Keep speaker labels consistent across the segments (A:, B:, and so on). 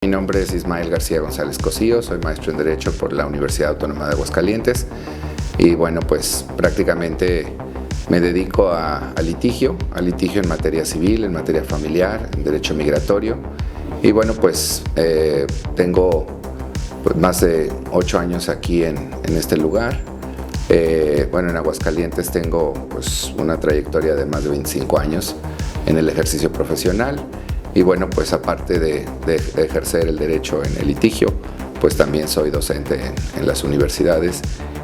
A: Mi nombre es Ismael García González Cosío, soy maestro en Derecho por la Universidad Autónoma de Aguascalientes y bueno, pues prácticamente me dedico a litigio en materia civil, en materia familiar, en derecho migratorio y bueno, pues tengo más de 8 años aquí en este lugar. Bueno, en Aguascalientes tengo pues una trayectoria de más de 25 años en el ejercicio profesional. Y bueno, pues aparte de ejercer el derecho en el litigio, pues también soy docente en las universidades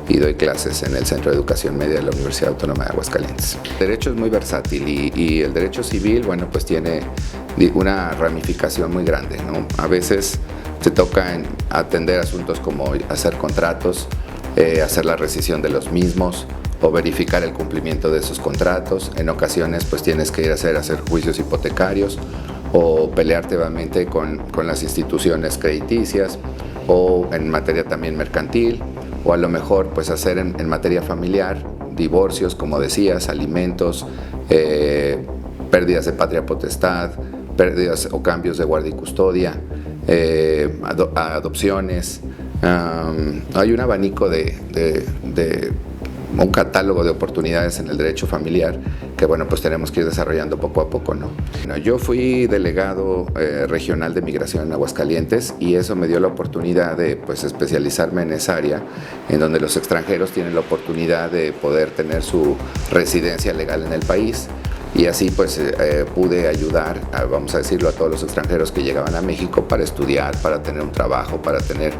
A: y doy clases en el Centro de Educación Media de la Universidad Autónoma de Aguascalientes. El derecho es muy versátil y el derecho civil, bueno, pues tiene una ramificación muy grande, ¿no? A veces te toca atender asuntos como hacer contratos, hacer la rescisión de los mismos, o verificar el cumplimiento de esos contratos. En ocasiones pues tienes que ir a hacer juicios hipotecarios o pelearte obviamente con las instituciones crediticias o en materia también mercantil o a lo mejor pues hacer en materia familiar, divorcios, como decías, alimentos, pérdidas de patria potestad, pérdidas o cambios de guardia y custodia, adopciones. Hay un abanico un catálogo de oportunidades en el derecho familiar que bueno, pues tenemos que ir desarrollando poco a poco, ¿no? Bueno, yo fui delegado regional de migración en Aguascalientes y eso me dio la oportunidad de pues especializarme en esa área en donde los extranjeros tienen la oportunidad de poder tener su residencia legal en el país. Y así pues pude ayudar, vamos a decirlo, a todos los extranjeros que llegaban a México para estudiar, para tener un trabajo, para tener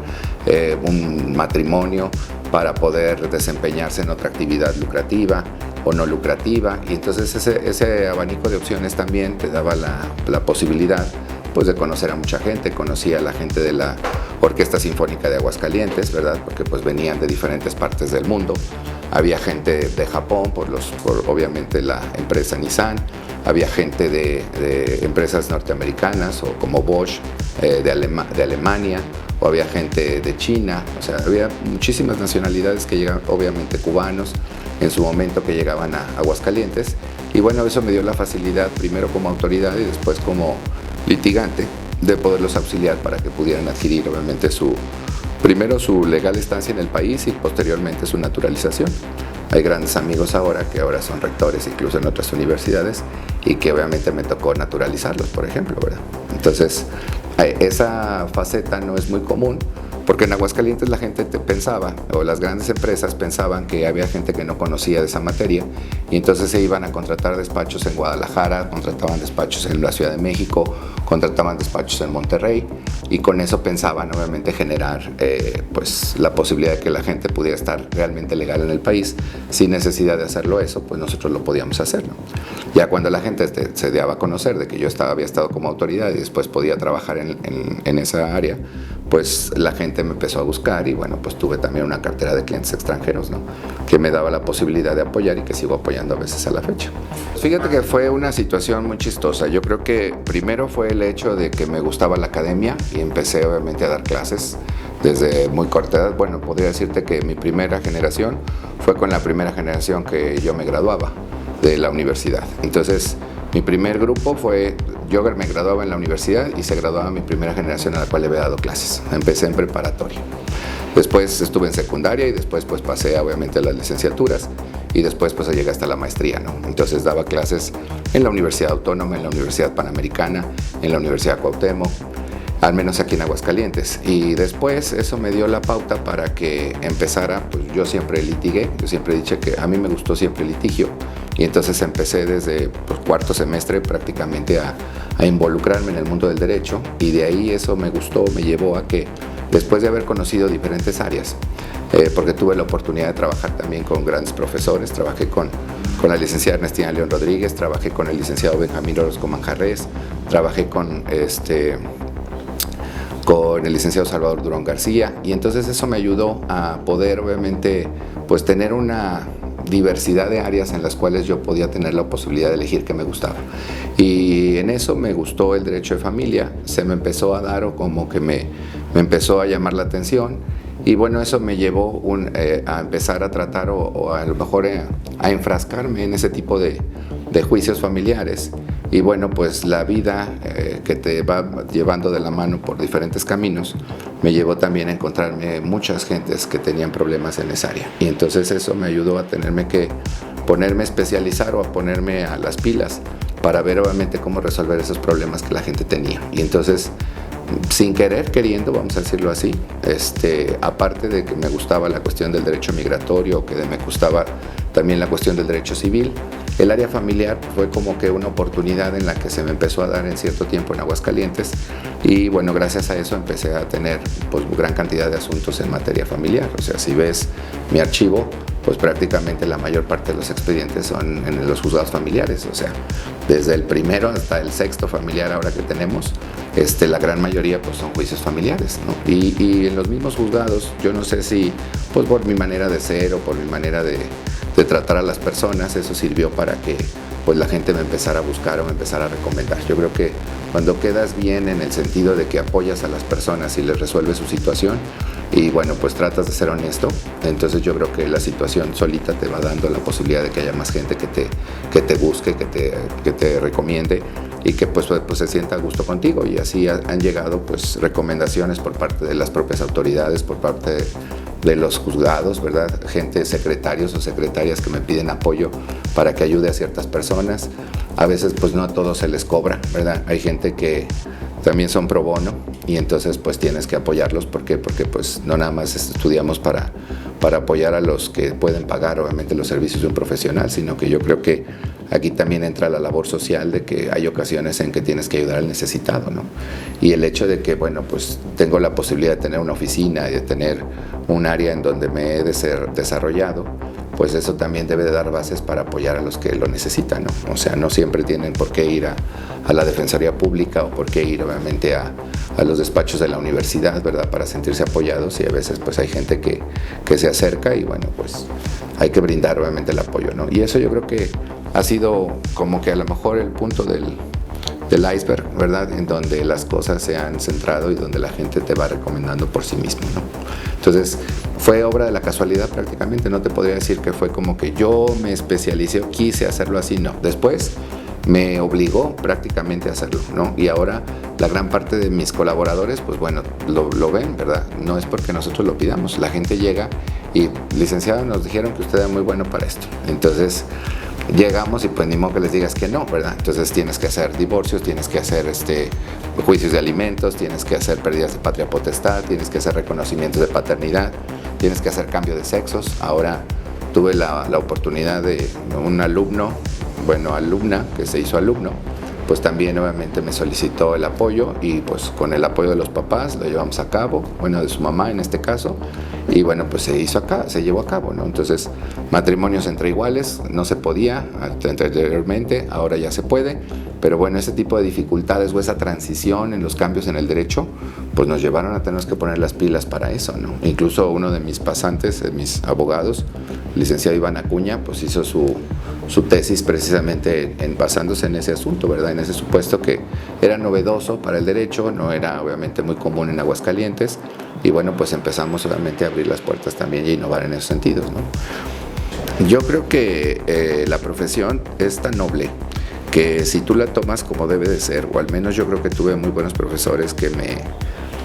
A: un matrimonio, para poder desempeñarse en otra actividad lucrativa o no lucrativa. Y entonces ese abanico de opciones también te daba la posibilidad pues de conocer a mucha gente. Conocí a la gente de la Orquesta Sinfónica de Aguascalientes, ¿verdad? Porque pues venían de diferentes partes del mundo. Había gente de Japón por obviamente la empresa Nissan, había gente de empresas norteamericanas o como Bosch de Alemania, o había gente de China, o sea, había muchísimas nacionalidades que llegaban, obviamente cubanos, en su momento que llegaban a Aguascalientes. Y bueno, eso me dio la facilidad, primero como autoridad y después como litigante, de poderlos auxiliar para que pudieran adquirir obviamente primero su legal estancia en el país y posteriormente su naturalización. Hay grandes amigos ahora que ahora son rectores incluso en otras universidades y que obviamente me tocó naturalizarlos, por ejemplo, ¿verdad? Entonces, esa faceta no es muy común porque en Aguascalientes la gente pensaba, o las grandes empresas pensaban que había gente que no conocía de esa materia y entonces se iban a contratar despachos en Guadalajara, contrataban despachos en la Ciudad de México, contrataban despachos en Monterrey y con eso pensaban obviamente generar pues la posibilidad de que la gente pudiera estar realmente legal en el país sin necesidad de hacerlo eso, pues nosotros lo podíamos hacer, ¿no? Ya cuando la gente se daba a conocer de que yo había estado como autoridad y después podía trabajar en esa área, pues la gente me empezó a buscar y bueno, pues tuve también una cartera de clientes extranjeros, ¿no? Que me daba la posibilidad de apoyar y que sigo apoyando a veces a la fecha. Fíjate que fue una situación muy chistosa. Yo creo que primero fue el hecho de que me gustaba la academia y empecé obviamente a dar clases desde muy corta edad. Bueno, podría decirte que mi primera generación fue con la primera generación que yo me graduaba de la universidad. Entonces, mi primer grupo yo me graduaba en la universidad y se graduaba mi primera generación a la cual le había dado clases. Empecé en preparatoria. Después estuve en secundaria y después pues pasé obviamente a las licenciaturas y después pues llegué hasta la maestría, ¿no? Entonces daba clases en la Universidad Autónoma, en la Universidad Panamericana, en la Universidad Cuauhtémoc, al menos aquí en Aguascalientes. Y después eso me dio la pauta para que empezara, pues yo siempre litigué, yo siempre he dicho que a mí me gustó siempre el litigio. Y entonces empecé desde pues, cuarto semestre prácticamente a involucrarme en el mundo del derecho y de ahí eso me gustó, me llevó a que después de haber conocido diferentes áreas, porque tuve la oportunidad de trabajar también con grandes profesores, trabajé con la licenciada Ernestina León Rodríguez, trabajé con el licenciado Benjamín Orozco Manjarrés, trabajé con el licenciado Salvador Durón García y entonces eso me ayudó a poder obviamente pues tener una diversidad de áreas en las cuales yo podía tener la posibilidad de elegir qué me gustaba. Y en eso me gustó el derecho de familia, se me empezó a dar o como que me empezó a llamar la atención y bueno, eso me llevó a empezar a tratar o a lo mejor a enfrascarme en ese tipo de juicios familiares Y bueno, pues la vida que te va llevando de la mano por diferentes caminos me llevó también a encontrarme muchas gentes que tenían problemas en esa área. Y entonces eso me ayudó a tenerme que ponerme a especializar o a ponerme a las pilas para ver obviamente cómo resolver esos problemas que la gente tenía. Y entonces, sin querer, queriendo, vamos a decirlo así, aparte de que me gustaba la cuestión del derecho migratorio, que me gustaba también la cuestión del derecho civil, el área familiar fue como que una oportunidad en la que se me empezó a dar en cierto tiempo en Aguascalientes, y bueno, gracias a eso empecé a tener pues gran cantidad de asuntos en materia familiar. O sea, si ves mi archivo, pues prácticamente la mayor parte de los expedientes son en los juzgados familiares. O sea, desde el primero hasta el sexto familiar ahora que tenemos, la gran mayoría pues son juicios familiares, ¿no? Y en los mismos juzgados, yo no sé si pues por mi manera de ser o por mi manera de tratar a las personas, eso sirvió para que pues la gente me empezara a buscar o me empezara a recomendar. Yo creo que cuando quedas bien en el sentido de que apoyas a las personas y les resuelves su situación y bueno, pues tratas de ser honesto, entonces yo creo que la situación solita te va dando la posibilidad de que haya más gente que te busque, que te recomiende y que pues se sienta a gusto contigo. Y así han llegado pues recomendaciones por parte de las propias autoridades, por parte de los juzgados, ¿verdad? Gente, secretarios o secretarias que me piden apoyo para que ayude a ciertas personas. A veces pues no a todos se les cobra, ¿verdad? Hay gente que también son pro bono y entonces pues tienes que apoyarlos. ¿Por qué? Porque pues no nada más estudiamos para apoyar a los que pueden pagar obviamente los servicios de un profesional, sino que yo creo que aquí también entra la labor social de que hay ocasiones en que tienes que ayudar al necesitado, ¿no? Y el hecho de que, bueno, pues tengo la posibilidad de tener una oficina y de tener un área en donde me he desarrollado, pues eso también debe de dar bases para apoyar a los que lo necesitan, ¿no? O sea, no siempre tienen por qué ir a la Defensoría Pública o por qué ir obviamente a los despachos de la universidad, ¿verdad? Para sentirse apoyados, y a veces pues hay gente que se acerca y bueno, pues hay que brindar obviamente el apoyo, ¿no? Y eso yo creo que ha sido como que a lo mejor el punto del iceberg, ¿verdad? En donde las cosas se han centrado y donde la gente te va recomendando por sí mismo, ¿no? Entonces, fue obra de la casualidad prácticamente. No te podría decir que fue como que yo me especialicé o quise hacerlo así, no. Después me obligó prácticamente a hacerlo, ¿no? Y ahora la gran parte de mis colaboradores, pues bueno, lo ven, ¿verdad? No es porque nosotros lo pidamos. La gente llega y, licenciado, nos dijeron que usted era muy bueno para esto. Entonces, llegamos y pues ni modo que les digas que no, ¿verdad? Entonces tienes que hacer divorcios, tienes que hacer juicios de alimentos, tienes que hacer pérdidas de patria potestad, tienes que hacer reconocimientos de paternidad, tienes que hacer cambio de sexos. Ahora tuve la oportunidad de un alumna que se hizo alumno, pues también obviamente me solicitó el apoyo y pues con el apoyo de los papás lo llevamos a cabo, bueno, de su mamá en este caso, y bueno, pues se llevó a cabo, ¿no? Entonces, matrimonios entre iguales no se podía anteriormente, ahora ya se puede, pero bueno, ese tipo de dificultades o esa transición en los cambios en el derecho, pues nos llevaron a tener que poner las pilas para eso, ¿no? Incluso uno de mis pasantes, de mis abogados, el licenciado Iván Acuña, pues hizo su tesis precisamente basándose en ese asunto, ¿verdad? En ese supuesto que era novedoso para el derecho, no era obviamente muy común en Aguascalientes, y bueno, pues empezamos obviamente a abrir las puertas también y a innovar en esos sentidos, ¿no? Yo creo que la profesión es tan noble que si tú la tomas como debe de ser, o al menos yo creo que tuve muy buenos profesores que me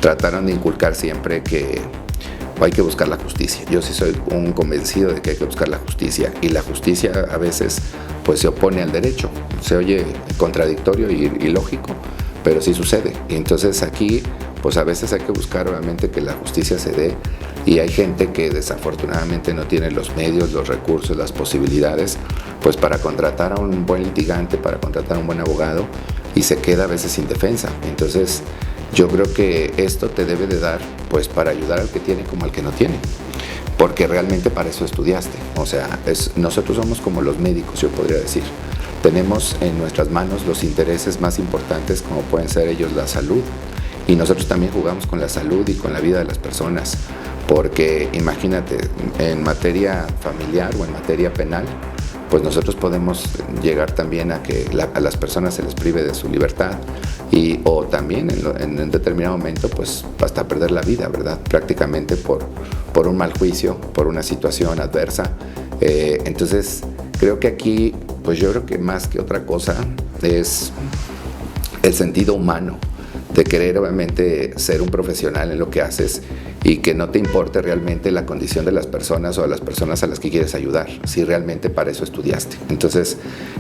A: trataron de inculcar siempre que hay que buscar la justicia. Yo sí soy un convencido de que hay que buscar la justicia, y la justicia a veces pues se opone al derecho. Se oye contradictorio y ilógico, pero sí sucede. Y entonces aquí pues a veces hay que buscar obviamente que la justicia se dé, y hay gente que desafortunadamente no tiene los medios, los recursos, las posibilidades pues para contratar a un buen litigante, para contratar a un buen abogado, y se queda a veces sin defensa. Entonces yo creo que esto te debe de dar pues para ayudar al que tiene como al que no tiene, porque realmente para eso estudiaste. O sea, nosotros somos como los médicos, yo podría decir. Tenemos en nuestras manos los intereses más importantes, como pueden ser ellos la salud, y nosotros también jugamos con la salud y con la vida de las personas, porque imagínate, en materia familiar o en materia penal, pues nosotros podemos llegar también a que a las personas se les prive de su libertad, o también en un determinado momento pues hasta perder la vida, ¿verdad? Prácticamente por un mal juicio, por una situación adversa. Entonces creo que aquí, pues yo creo que más que otra cosa, es el sentido humano de querer obviamente ser un profesional en lo que haces y que no te importe realmente la condición de las personas o de las personas a las que quieres ayudar, si realmente para eso estudiaste. Entonces,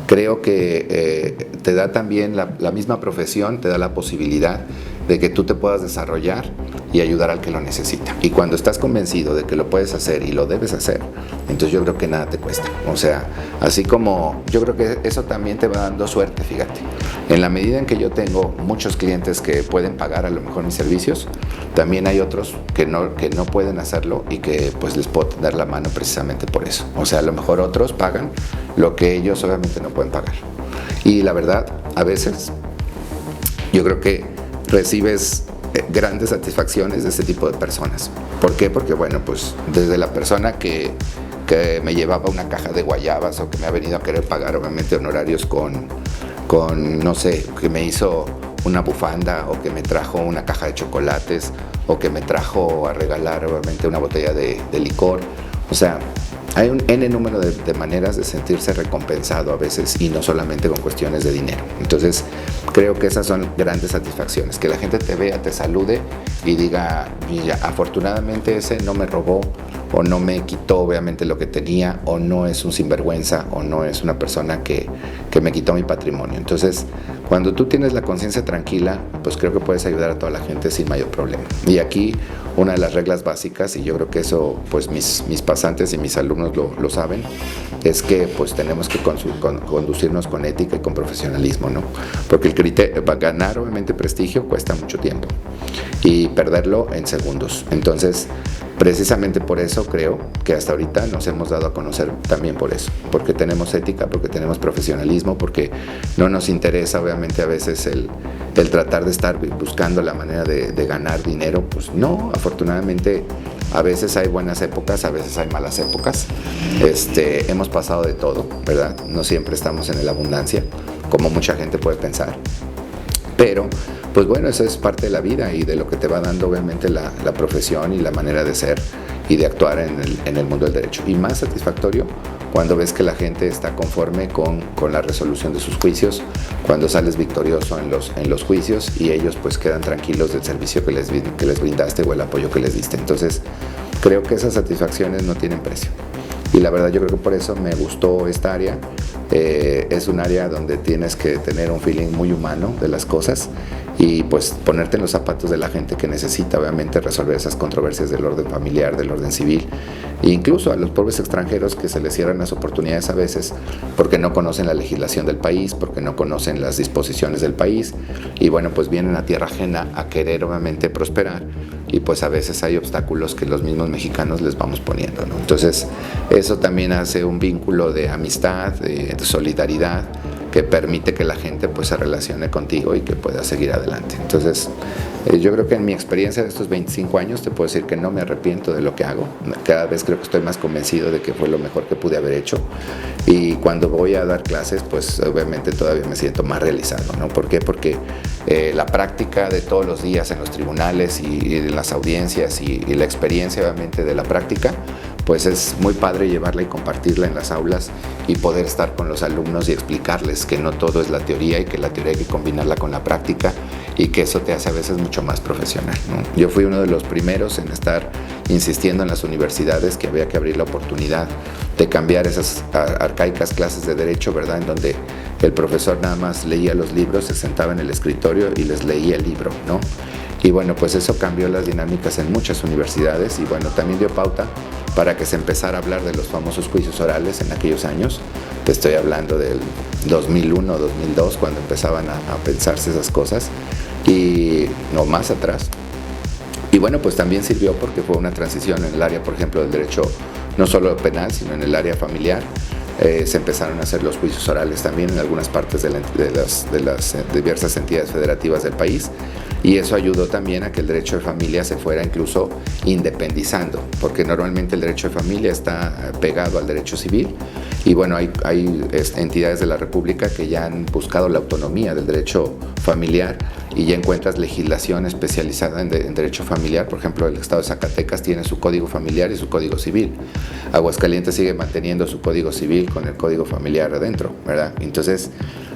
A: creo que te da también la misma profesión, te da la posibilidad de que tú te puedas desarrollar y ayudar al que lo necesita. Y cuando estás convencido de que lo puedes hacer y lo debes hacer, entonces yo creo que nada te cuesta. O sea, así como yo creo que eso también te va dando suerte, fíjate. En la medida en que yo tengo muchos clientes que pueden pagar a lo mejor mis servicios, también hay otros que no pueden hacerlo y que pues les puedo dar la mano precisamente por eso. O sea, a lo mejor otros pagan lo que ellos obviamente no pueden pagar. Y la verdad, a veces yo creo que recibes grandes satisfacciones de este tipo de personas. ¿Por qué? Porque bueno, pues desde la persona que me llevaba una caja de guayabas o que me ha venido a querer pagar obviamente honorarios con no sé, que me hizo una bufanda o que me trajo una caja de chocolates o que me trajo a regalar obviamente una botella de licor. O sea, hay un N número de maneras de sentirse recompensado a veces y no solamente con cuestiones de dinero. Entonces, creo que esas son grandes satisfacciones, que la gente te vea, te salude y diga, mira, afortunadamente ese no me robó o no me quitó obviamente lo que tenía o no es un sinvergüenza o no es una persona que me quitó mi patrimonio. Entonces, cuando tú tienes la conciencia tranquila, pues creo que puedes ayudar a toda la gente sin mayor problema. Y aquí una de las reglas básicas, y yo creo que eso pues mis pasantes y mis alumnos lo saben, es que pues tenemos que conducirnos con ética y con profesionalismo, ¿no? Porque el criterio, ganar obviamente prestigio cuesta mucho tiempo y perderlo en segundos. Entonces, precisamente por eso creo que hasta ahorita nos hemos dado a conocer también por eso, porque tenemos ética, porque tenemos profesionalismo, porque no nos interesa obviamente a veces el tratar de estar buscando la manera de ganar dinero. Pues no, afortunadamente a veces hay buenas épocas, a veces hay malas épocas. Hemos pasado de todo, ¿verdad? No siempre estamos en la abundancia, como mucha gente puede pensar. Pero, pues bueno, eso es parte de la vida y de lo que te va dando obviamente la profesión y la manera de ser y de actuar en el mundo del derecho. Y más satisfactorio cuando ves que la gente está conforme con la resolución de sus juicios, cuando sales victorioso en los juicios y ellos pues quedan tranquilos del servicio que les brindaste o el apoyo que les diste. Entonces, creo que esas satisfacciones no tienen precio. Y la verdad yo creo que por eso me gustó esta área. Es un área donde tienes que tener un feeling muy humano de las cosas y pues ponerte en los zapatos de la gente que necesita obviamente resolver esas controversias del orden familiar, del orden civil, e incluso a los pobres extranjeros que se les cierran las oportunidades a veces porque no conocen la legislación del país, porque no conocen las disposiciones del país y bueno, pues vienen a tierra ajena a querer obviamente prosperar y pues a veces hay obstáculos que los mismos mexicanos les vamos poniendo, ¿no? Entonces eso también hace un vínculo de amistad, de solidaridad, que permite que la gente pues se relacione contigo y que pueda seguir adelante. Entonces, yo creo que en mi experiencia de estos 25 años te puedo decir que no me arrepiento de lo que hago. Cada vez creo que estoy más convencido de que fue lo mejor que pude haber hecho. Y cuando voy a dar clases, pues obviamente todavía me siento más realizado, ¿no? ¿Por qué? Porque la práctica de todos los días en los tribunales y en las audiencias y la experiencia obviamente de la práctica, pues es muy padre llevarla y compartirla en las aulas y poder estar con los alumnos y explicarles que no todo es la teoría y que la teoría hay que combinarla con la práctica y que eso te hace a veces mucho más profesional, ¿no? Yo fui uno de los primeros en estar insistiendo en las universidades que había que abrir la oportunidad de cambiar esas arcaicas clases de derecho, ¿verdad? En donde el profesor nada más leía los libros, se sentaba en el escritorio y les leía el libro, ¿no? Y bueno, pues eso cambió las dinámicas en muchas universidades y bueno, también dio pauta para que se empezara a hablar de los famosos juicios orales en aquellos años. Te estoy hablando del 2001, 2002, cuando empezaban a pensarse esas cosas y no más atrás. Y bueno, pues también sirvió porque fue una transición en el área, por ejemplo, del derecho no solo penal, sino en el área familiar. Se empezaron a hacer los juicios orales también en algunas partes de las diversas entidades federativas del país y eso ayudó también a que el derecho de familia se fuera incluso independizando, porque normalmente el derecho de familia está pegado al derecho civil y bueno, hay entidades de la República que ya han buscado la autonomía del derecho familiar y ya encuentras legislación especializada en derecho familiar. Por ejemplo, el estado de Zacatecas tiene su código familiar y su código civil. Aguascalientes sigue manteniendo su código civil con el código familiar adentro, ¿verdad? Entonces,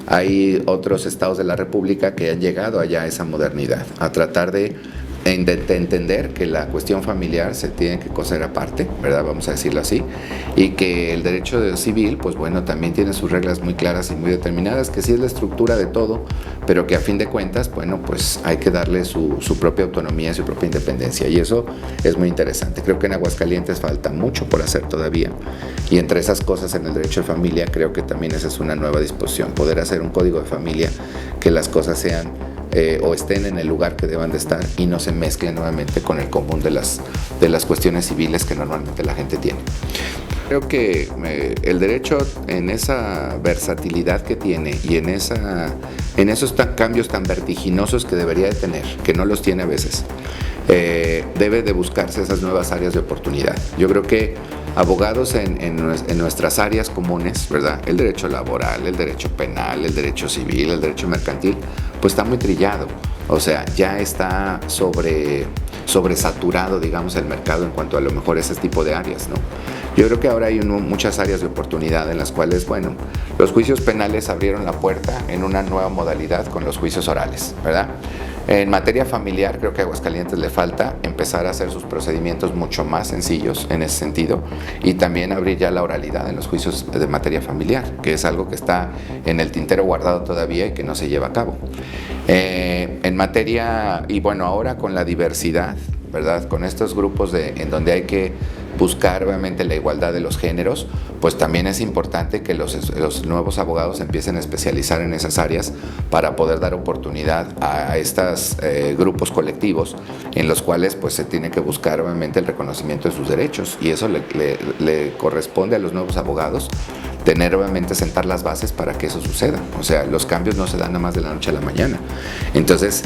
A: hay otros estados de la República que han llegado allá a esa modernidad, a tratar de entender que la cuestión familiar se tiene que coser aparte, ¿verdad? Vamos a decirlo así, y que el derecho civil, pues bueno, también tiene sus reglas muy claras y muy determinadas, que sí es la estructura de todo, pero que a fin de cuentas, bueno, pues hay que darle su propia autonomía, su propia independencia, y eso es muy interesante. Creo que en Aguascalientes falta mucho por hacer todavía, y entre esas cosas en el derecho de familia, creo que también esa es una nueva disposición, poder hacer un código de familia, que las cosas sean o estén en el lugar que deban de estar y no se mezclen nuevamente con el común de las cuestiones civiles que normalmente la gente tiene. Creo que el derecho, en esa versatilidad que tiene y en esos cambios tan vertiginosos que debería de tener, que no los tiene a veces, debe de buscarse esas nuevas áreas de oportunidad. Yo creo que abogados en nuestras áreas comunes, ¿verdad? El derecho laboral, el derecho penal, el derecho civil, el derecho mercantil, pues está muy trillado. O sea, ya está sobresaturado, digamos, el mercado en cuanto a lo mejor ese tipo de áreas, ¿no? Yo creo que ahora hay muchas áreas de oportunidad en las cuales, bueno, los juicios penales abrieron la puerta en una nueva modalidad con los juicios orales, ¿verdad? En materia familiar, creo que a Aguascalientes le falta empezar a hacer sus procedimientos mucho más sencillos en ese sentido y también abrir ya la oralidad en los juicios de materia familiar, que es algo que está en el tintero guardado todavía y que no se lleva a cabo. En materia, y bueno, ahora con la diversidad, ¿verdad? Con estos grupos en donde hay que buscar obviamente la igualdad de los géneros, pues también es importante que los nuevos abogados empiecen a especializar en esas áreas para poder dar oportunidad a estos grupos colectivos en los cuales pues se tiene que buscar obviamente el reconocimiento de sus derechos, y eso le corresponde a los nuevos abogados tener obviamente sentar las bases para que eso suceda. O sea, los cambios no se dan nada más de la noche a la mañana. Entonces,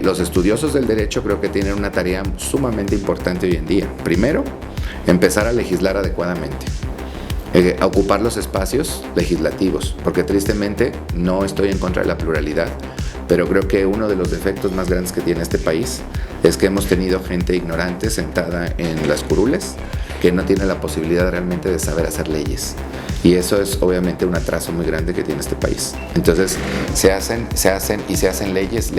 A: los estudiosos del derecho creo que tienen una tarea sumamente importante hoy en día. Primero, empezar a legislar adecuadamente, a ocupar los espacios legislativos, porque tristemente no estoy en contra de la pluralidad, pero creo que uno de los defectos más grandes que tiene este país es que hemos tenido gente ignorante sentada en las curules que no tiene la posibilidad realmente de saber hacer leyes. Y eso es obviamente un atraso muy grande que tiene este país. Entonces se hacen leyes,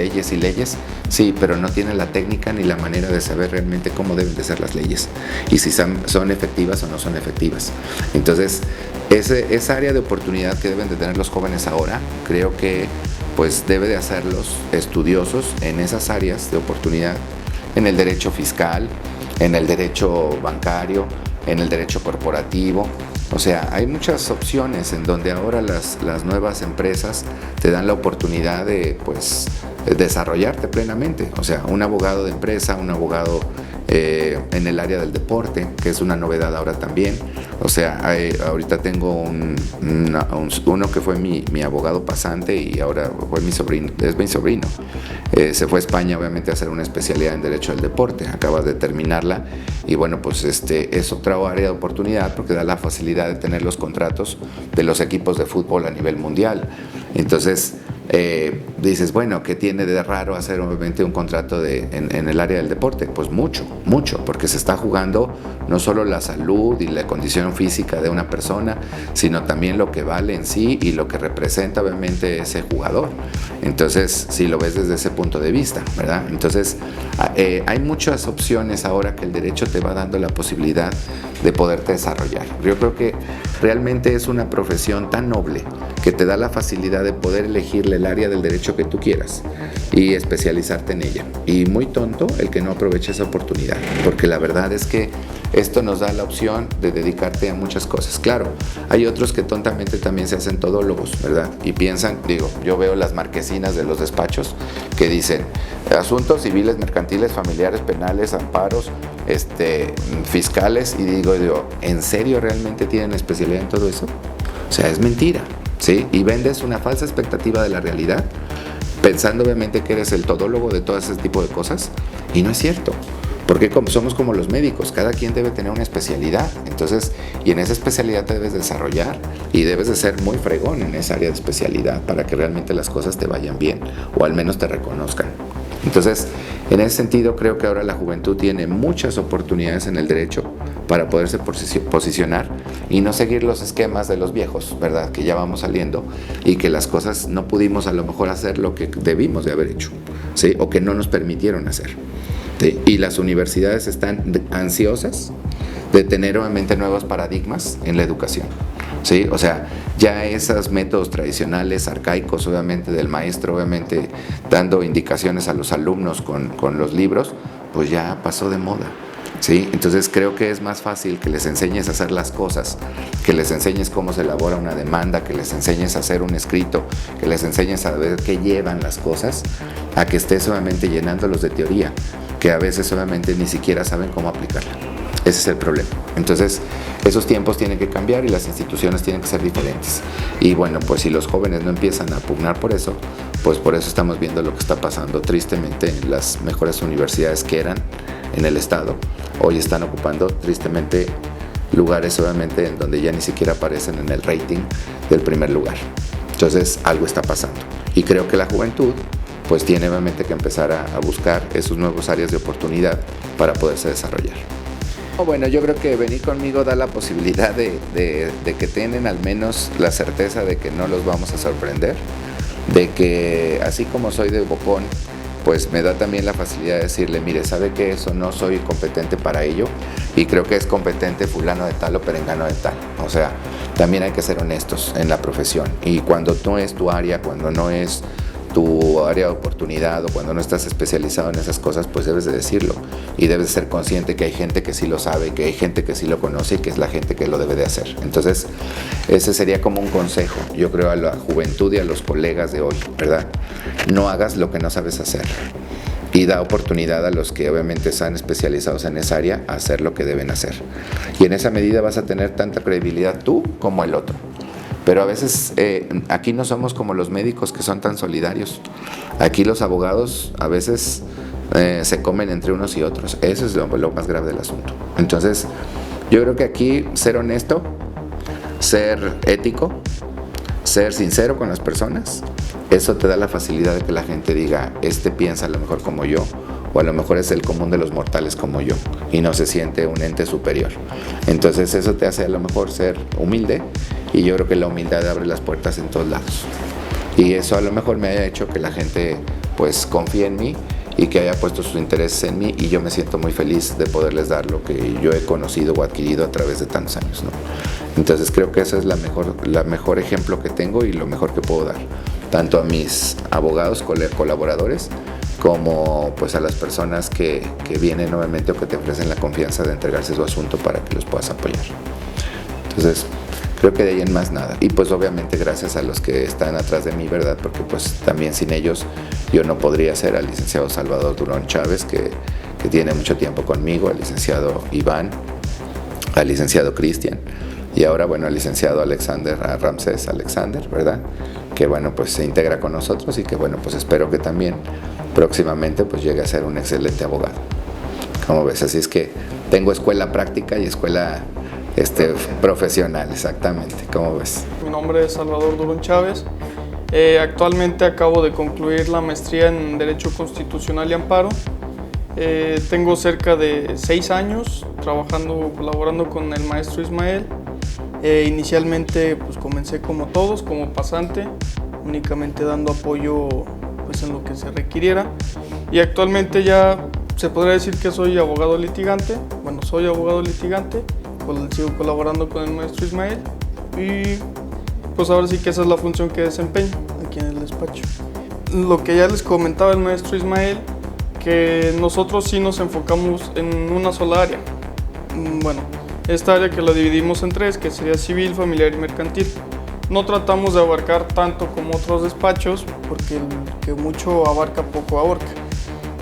A: sí, pero no tienen la técnica ni la manera de saber realmente cómo deben de ser las leyes y si son efectivas o no son efectivas. Entonces esa área de oportunidad que deben de tener los jóvenes ahora, creo que pues debe de hacerlos estudiosos en esas áreas de oportunidad, en el derecho fiscal, en el derecho bancario, en el derecho corporativo. O sea, hay muchas opciones en donde ahora las nuevas empresas te dan la oportunidad de pues desarrollarte plenamente. O sea, un abogado de empresa, un abogado en el área del deporte, que es una novedad ahora también. O sea, ahorita tengo uno que fue mi abogado pasante y ahora fue es mi sobrino. Se fue a España obviamente a hacer una especialidad en Derecho del Deporte, acaba de terminarla y bueno, pues es otra área de oportunidad porque da la facilidad de tener los contratos de los equipos de fútbol a nivel mundial. Entonces, dices, bueno, ¿qué tiene de raro hacer obviamente un contrato en el área del deporte? Pues mucho, porque se está jugando no solo la salud y la condición física de una persona, sino también lo que vale en sí y lo que representa obviamente ese jugador. Entonces, si lo ves desde ese punto de vista, ¿verdad? Entonces, hay muchas opciones ahora que el derecho te va dando la posibilidad de poderte desarrollar. Yo creo que realmente es una profesión tan noble que te da la facilidad de poder elegirle el área del derecho que tú quieras y especializarte en ella. Y muy tonto el que no aproveche esa oportunidad, porque la verdad es que esto nos da la opción de dedicarte a muchas cosas. Claro, hay otros que tontamente también se hacen todólogos, ¿verdad? Y piensan, yo veo las marquesinas de los despachos que dicen asuntos civiles, mercantiles, familiares, penales, amparos, fiscales, y digo, ¿en serio realmente tienen especialidad en todo eso? O sea, es mentira, ¿sí? Y vendes una falsa expectativa de la realidad, pensando obviamente que eres el todólogo de todo ese tipo de cosas, y no es cierto. Porque somos como los médicos, cada quien debe tener una especialidad, entonces, y en esa especialidad te debes desarrollar y debes de ser muy fregón en esa área de especialidad para que realmente las cosas te vayan bien o al menos te reconozcan. Entonces, en ese sentido, creo que ahora la juventud tiene muchas oportunidades en el derecho para poderse posicionar y no seguir los esquemas de los viejos, ¿verdad? Que ya vamos saliendo y que las cosas no pudimos a lo mejor hacer lo que debimos de haber hecho, ¿sí? O que no nos permitieron hacer, ¿sí? Y las universidades están ansiosas de tener obviamente nuevos paradigmas en la educación, ¿sí? O sea, ya esos métodos tradicionales, arcaicos, obviamente, del maestro, obviamente, dando indicaciones a los alumnos con los libros, pues ya pasó de moda, ¿sí? Entonces creo que es más fácil que les enseñes a hacer las cosas, que les enseñes cómo se elabora una demanda, que les enseñes a hacer un escrito, que les enseñes a ver qué llevan las cosas, a que estés obviamente llenándolos de teoría, que a veces obviamente ni siquiera saben cómo aplicarla. Ese es el problema. Entonces, esos tiempos tienen que cambiar y las instituciones tienen que ser diferentes. Y bueno, pues si los jóvenes no empiezan a pugnar por eso, pues por eso estamos viendo lo que está pasando tristemente en las mejores universidades que eran en el estado. Hoy están ocupando tristemente lugares obviamente en donde ya ni siquiera aparecen en el rating del primer lugar. Entonces, algo está pasando. Y creo que la juventud pues tiene obviamente que empezar a buscar esos nuevos áreas de oportunidad para poderse desarrollar. Bueno, yo creo que venir conmigo da la posibilidad de que tienen al menos la certeza de que no los vamos a sorprender, de que así como soy de bocón, pues me da también la facilidad de decirle, mire, ¿sabe qué? Eso no soy competente para ello y creo que es competente fulano de tal o perengano de tal. O sea, también hay que ser honestos en la profesión y cuando no es tu área, cuando no es tu área de oportunidad o cuando no estás especializado en esas cosas, pues debes de decirlo y debes de ser consciente que hay gente que sí lo sabe, que hay gente que sí lo conoce y que es la gente que lo debe de hacer. Entonces, ese sería como un consejo, yo creo, a la juventud y a los colegas de hoy, ¿verdad? No hagas lo que no sabes hacer y da oportunidad a los que obviamente están especializados en esa área a hacer lo que deben hacer. Y en esa medida vas a tener tanta credibilidad tú como el otro. Pero a veces aquí no somos como los médicos que son tan solidarios. Aquí los abogados a veces se comen entre unos y otros. Eso es lo más grave del asunto. Entonces, yo creo que aquí ser honesto, ser ético, ser sincero con las personas, eso te da la facilidad de que la gente diga, este piensa a lo mejor como yo, o a lo mejor es el común de los mortales como yo, y no se siente un ente superior. Entonces eso te hace a lo mejor ser humilde, y yo creo que la humildad abre las puertas en todos lados. Y eso a lo mejor me haya hecho que la gente pues confíe en mí y que haya puesto sus intereses en mí, y yo me siento muy feliz de poderles dar lo que yo he conocido o adquirido a través de tantos años, ¿no? Entonces creo que eso es la mejor ejemplo que tengo y lo mejor que puedo dar, tanto a mis abogados, colaboradores, como pues a las personas que vienen nuevamente o que te ofrecen la confianza de entregarse su asunto para que los puedas apoyar. Entonces, creo que de ahí en más nada. Y pues obviamente gracias a los que están atrás de mí, ¿verdad? Porque pues también sin ellos yo no podría ser al licenciado Salvador Durón Chávez, que tiene mucho tiempo conmigo, al licenciado Iván, al licenciado Cristian, y ahora, bueno, al licenciado Ramsés Alexander, ¿verdad? Que, bueno, pues se integra con nosotros y que, bueno, pues espero que también próximamente pues llegue a ser un excelente abogado. ¿Cómo ves? Así es que tengo escuela práctica y escuela profesional, exactamente. ¿Cómo ves?
B: Mi nombre es Salvador Durón Chávez. Actualmente acabo de concluir la maestría en Derecho Constitucional y Amparo. Tengo cerca de 6 años colaborando con el maestro Ismael. Inicialmente pues comencé como todos, como pasante, únicamente dando apoyo pues en lo que se requiriera, y actualmente ya se podría decir que soy abogado litigante. Bueno, soy abogado litigante, sigo colaborando con el maestro Ismael y pues ahora sí que esa es la función que desempeño aquí en el despacho. Lo que ya les comentaba el maestro Ismael, que nosotros sí nos enfocamos en una sola área. Bueno, esta área que la dividimos en 3, que sería civil, familiar y mercantil. No tratamos de abarcar tanto como otros despachos, porque el que mucho abarca, poco ahorca.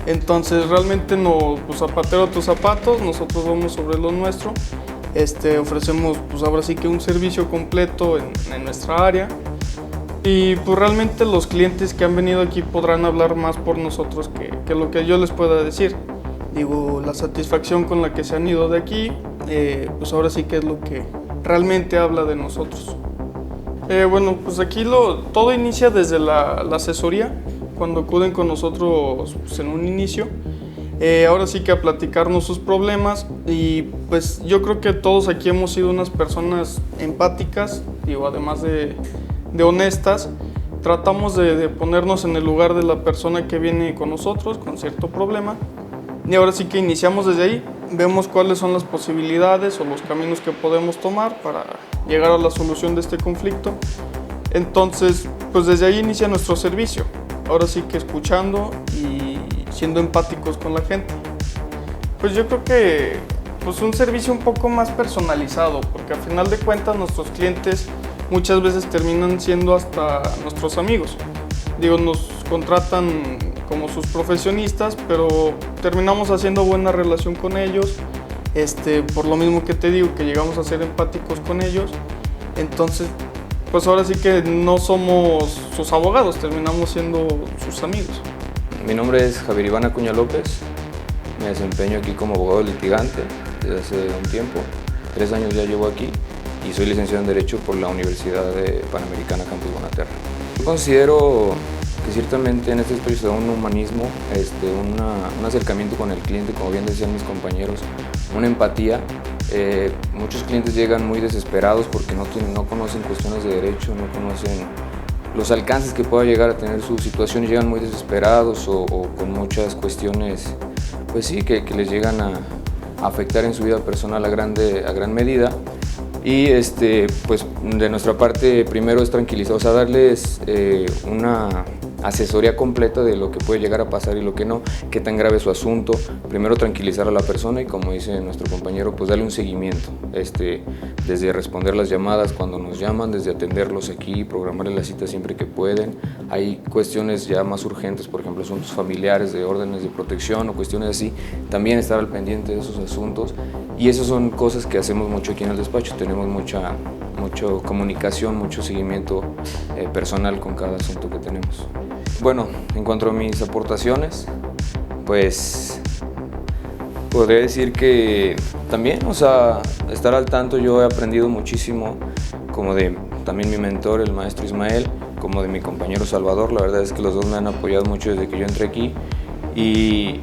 B: Entonces realmente no, pues zapatero a tus zapatos, nosotros vamos sobre lo nuestro. Ofrecemos pues ahora sí que un servicio completo en nuestra área. Y pues realmente los clientes que han venido aquí podrán hablar más por nosotros que lo que yo les pueda decir. Digo, la satisfacción con la que se han ido de aquí, pues ahora sí que es lo que realmente habla de nosotros. Bueno, pues aquí todo inicia desde la asesoría. cuando acuden con nosotros pues, en un inicio. Ahora sí que a platicarnos sus problemas y pues yo creo que todos aquí hemos sido unas personas empáticas, digo, además de honestas. Tratamos de ponernos en el lugar de la persona que viene con nosotros con cierto problema y ahora sí que iniciamos desde ahí, vemos cuáles son las posibilidades o los caminos que podemos tomar para llegar a la solución de este conflicto. Entonces, pues desde ahí inicia nuestro servicio, ahora sí que escuchando y siendo empáticos con la gente. Pues yo creo que pues un servicio un poco más personalizado, porque al final de cuentas nuestros clientes muchas veces terminan siendo hasta nuestros amigos. Digo, nos contratan como sus profesionistas, pero terminamos haciendo buena relación con ellos, por lo mismo que te digo, que llegamos a ser empáticos con ellos. Entonces, pues ahora sí que no somos sus abogados, terminamos siendo sus amigos.
C: Mi nombre es Javier Iván Acuña López, me desempeño aquí como abogado litigante desde hace un tiempo, 3 años ya llevo aquí y soy licenciado en Derecho por la Universidad Panamericana Campus Bonaterra. Yo considero que ciertamente en este espacio se da un humanismo, un acercamiento con el cliente, como bien decían mis compañeros, una empatía. Muchos clientes llegan muy desesperados porque no conocen cuestiones de derecho, no conocen los alcances que pueda llegar a tener su situación, llegan muy desesperados o con muchas cuestiones, pues sí, que les llegan a afectar en su vida personal a gran medida. Y pues de nuestra parte primero es tranquilizar, o sea, darles una asesoría completa de lo que puede llegar a pasar y lo que no, qué tan grave es su asunto. Primero tranquilizar a la persona y, como dice nuestro compañero, pues darle un seguimiento, desde responder las llamadas cuando nos llaman, desde atenderlos aquí, programarles la cita siempre que pueden. Hay cuestiones ya más urgentes, por ejemplo, asuntos familiares, de órdenes de protección o cuestiones así, también estar al pendiente de esos asuntos. Y esas son cosas que hacemos mucho aquí en el despacho, tenemos mucha comunicación, mucho seguimiento personal con cada asunto que tenemos. Bueno, en cuanto a mis aportaciones, pues podría decir que también, o sea, estar al tanto. Yo he aprendido muchísimo, como de también mi mentor, el maestro Ismael, como de mi compañero Salvador. La verdad es que los dos me han apoyado mucho desde que yo entré aquí y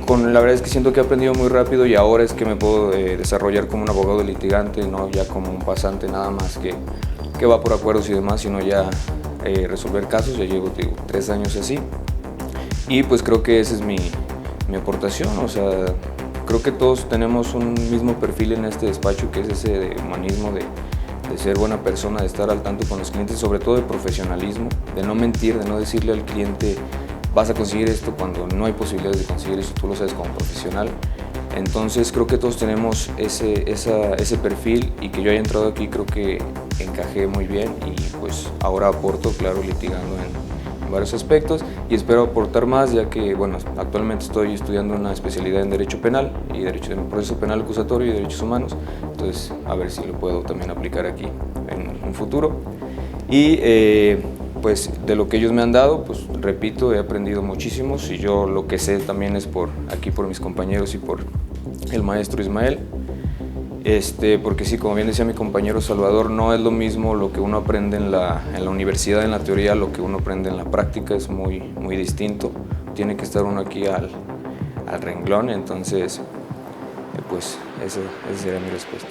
C: la verdad es que siento que he aprendido muy rápido y ahora es que me puedo desarrollar como un abogado litigante, no ya como un pasante nada más que va por acuerdos y demás, sino ya resolver casos. Ya llevo 3 años así y pues creo que esa es mi aportación. O sea, creo que todos tenemos un mismo perfil en este despacho, que es ese de humanismo, de ser buena persona, de estar al tanto con los clientes, sobre todo de profesionalismo, de no mentir, de no decirle al cliente vas a conseguir esto cuando no hay posibilidades de conseguir eso, tú lo sabes como profesional. Entonces creo que todos tenemos ese perfil y que yo haya entrado aquí creo que encajé muy bien y pues ahora aporto, claro, litigando en varios aspectos y espero aportar más, ya que bueno, actualmente estoy estudiando una especialidad en Derecho Penal y Derecho de Proceso Penal Acusatorio y Derechos Humanos, entonces a ver si lo puedo también aplicar aquí en un futuro. Y pues de lo que ellos me han dado, pues repito, he aprendido muchísimo y yo lo que sé también es por mis compañeros y por el maestro Ismael, porque sí, como bien decía mi compañero Salvador, no es lo mismo lo que uno aprende en la universidad, en la teoría, lo que uno aprende en la práctica, es muy, muy distinto, tiene que estar uno aquí al renglón. Entonces pues esa sería mi respuesta.